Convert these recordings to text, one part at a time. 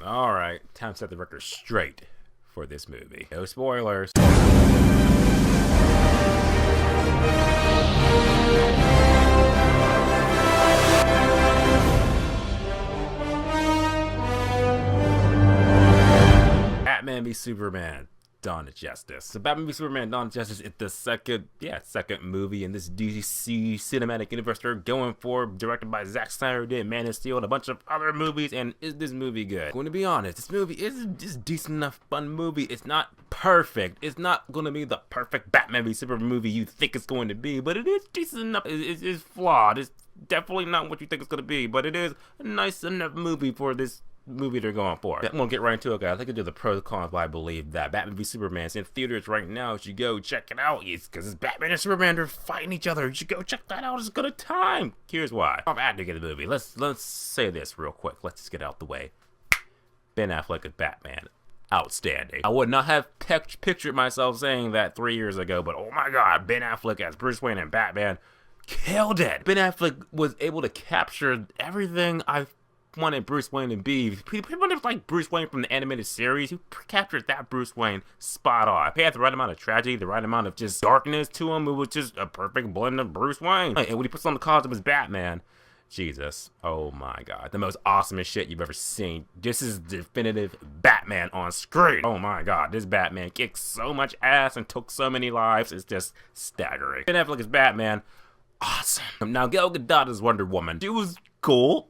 Alright, time to set the record straight for this movie. No spoilers. Batman v Superman: Dawn of Justice. So Batman v Superman: Dawn of Justice is the second movie in this DC cinematic universe they're going for, directed by Zack Snyder, did Man of Steel and a bunch of other movies. And is this movie good? I'm going to be honest, this movie is just decent enough fun movie. It's not perfect. It's not going to be the perfect Batman v Superman movie you think it's going to be, but it is decent enough. It's flawed. It's definitely not what you think it's going to be, but it is a nice enough movie for this movie they're going for. I'm gonna get right into it, guys. I can do the pros and cons, but I believe that Batman v Superman is in theaters right now. You should go check it out. It's because it's Batman and Superman, they're fighting each other. You should go check that out. It's a good time. Here's why. I'm acting in the movie. Let's say this real quick. Let's just get out the way. Ben Affleck as Batman, outstanding. I would not have pictured myself saying that 3 years ago, but oh my god, Ben Affleck as Bruce Wayne and Batman killed it. Ben Affleck was able to capture everything I wanted Bruce Wayne to be. Pretty much like Bruce Wayne from the animated series. He captured that Bruce Wayne spot on. He had the right amount of tragedy, the right amount of just darkness to him. It was just a perfect blend of Bruce Wayne. And when he puts on the costume as Batman, Jesus, oh my god, the most awesomest shit you've ever seen. This is definitive Batman on screen. Oh my god, this Batman kicked so much ass and took so many lives. It's just staggering. Ben Affleck is Batman, awesome. Now Gal Gadot is Wonder Woman. She was cool.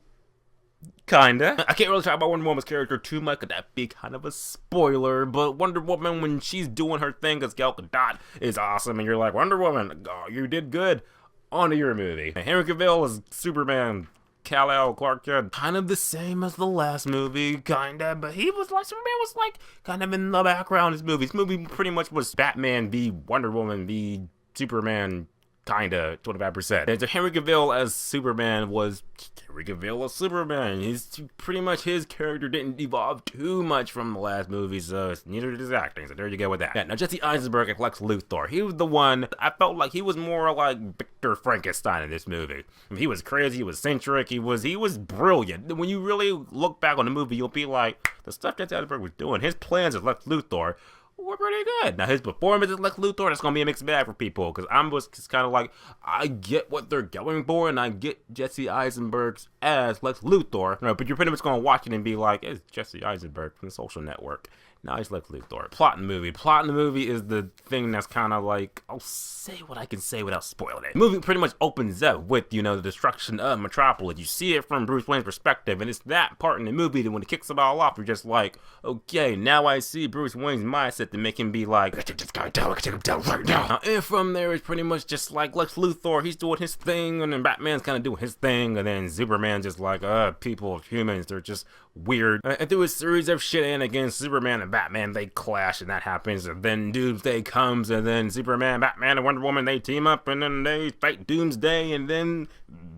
Kinda. I can't really talk about Wonder Woman's character too much, because that'd be kind of a spoiler, but Wonder Woman, when she's doing her thing, because Gal Gadot is awesome, and you're like, Wonder Woman, oh, you did good. On to your movie. Henry Cavill is Superman. Kal-El, Clark Kent, kind of the same as the last movie, kinda, but he was like, Superman was like, kind of in the background in this movie. This movie pretty much was Batman v Wonder Woman v Superman, kinda, 25%. And Henry Cavill as Superman was Henry Cavill as Superman. He's pretty much, his character didn't evolve too much from the last movie, so neither did his acting, so there you go with that. Yeah, now Jesse Eisenberg and Lex Luthor, he was the one, I felt like he was more like Victor Frankenstein in this movie. I mean, he was crazy, he was eccentric, he was brilliant. When you really look back on the movie, you'll be like, the stuff Jesse Eisenberg was doing, his plans as Lex Luthor were pretty good. Now his performance as Lex Luthor, that's gonna be a mixed bag for people, because I'm just kind of like, I get what they're going for, and I get Jesse Eisenberg's as Lex Luthor, but you're pretty much gonna watch it and be like, it's Jesse Eisenberg from The Social Network. Now he's Lex Luthor. Plot in the movie is the thing that's kind of like, I'll say what I can say without spoiling it. The movie pretty much opens up with, the destruction of Metropolis. You see it from Bruce Wayne's perspective, and it's that part in the movie that when it kicks it all off, you're just like, okay, now I see Bruce Wayne's mindset to make him be like, I can take him down right now. And from there, it's pretty much just like Lex Luthor, he's doing his thing, and then Batman's kind of doing his thing, and then Superman's just like, people, humans, they're just weird. And through a series of shenanigans, Superman and Batman, they clash, and that happens, and then Doomsday comes, and then Superman, Batman, and Wonder Woman, they team up, and then they fight Doomsday, and then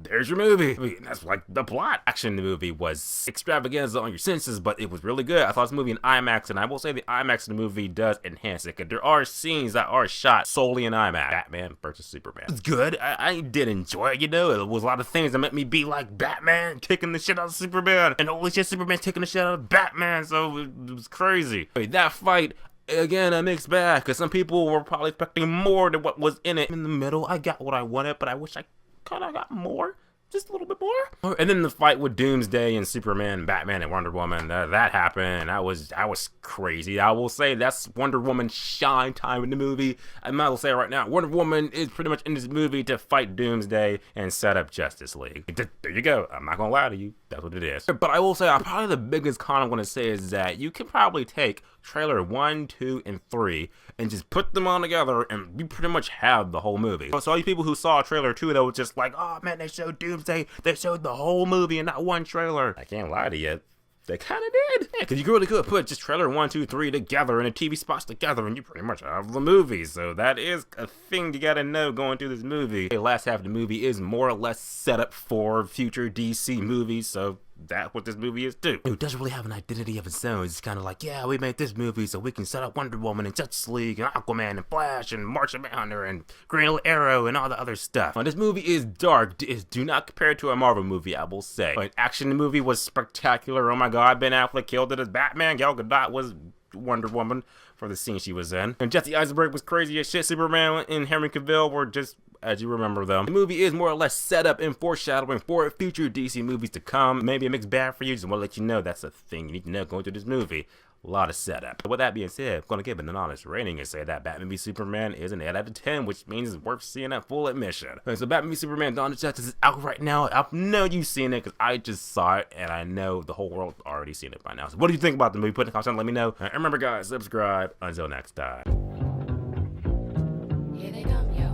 there's your movie. I mean, that's like the plot. Action in the movie was extravaganza on your senses, but it was really good. I thought this movie in IMAX, and I will say the IMAX in the movie does enhance it, because there are scenes that are shot solely in IMAX. Batman versus Superman. It's good. I did enjoy it, It was a lot of things that made me be like, Batman kicking the shit out of Superman, and holy shit, Superman's taking the shit out of Batman, so it was crazy. I mean, that fight, again, a mixed bag, because some people were probably expecting more than what was in it. In the middle, I got what I wanted, but I wish I kind of got more. Just a little bit more. And then the fight with Doomsday and Superman, Batman, and Wonder Woman, that happened. That was crazy. I will say that's Wonder Woman's shine time in the movie. I might as well say it right now, Wonder Woman is pretty much in this movie to fight Doomsday and set up Justice League. There you go. I'm not gonna lie to you. That's what it is. But I will say, probably the biggest con I'm gonna say is that you can probably take trailer 1, 2, and 3 and just put them all together, and you pretty much have the whole movie. So all you people who saw trailer 2 that was just like, oh man, they showed Doomsday, they showed the whole movie in that one trailer. I can't lie to you, they kind of did. Yeah, because you really could put just trailer 1, 2, 3 together and the TV spots together, and you pretty much have the movie. So that is a thing you gotta know going through this movie. The last half of the movie is more or less set up for future DC movies, so that's what this movie is too. It doesn't really have an identity of its own. It's kind of like, yeah, we made this movie so we can set up Wonder Woman and Justice League and Aquaman and Flash and Martian Manhunter and Green Arrow and all the other stuff. This movie is dark. Do not compare it to a Marvel movie, I will say. An action movie was spectacular. Oh my god, Ben Affleck killed it as Batman. Gal Gadot was Wonder Woman for the scene she was in. And Jesse Eisenberg was crazy as shit. Superman and Henry Cavill were just as you remember them. The movie is more or less set up and foreshadowing for future DC movies to come. Maybe a mixed bag for you, just want to let you know that's a thing you need to know going through this movie. A lot of setup. But with that being said, I'm going to give it an honest rating and say that Batman v Superman is an 8 out of 10, which means it's worth seeing at full admission. Okay, so Batman v Superman Dawn of Justice is out right now. I know you've seen it because I just saw it, and I know the whole world's already seen it by now. So what do you think about the movie? Put in the comments, let me know. And remember guys, subscribe. Until next time. Here they come, yo.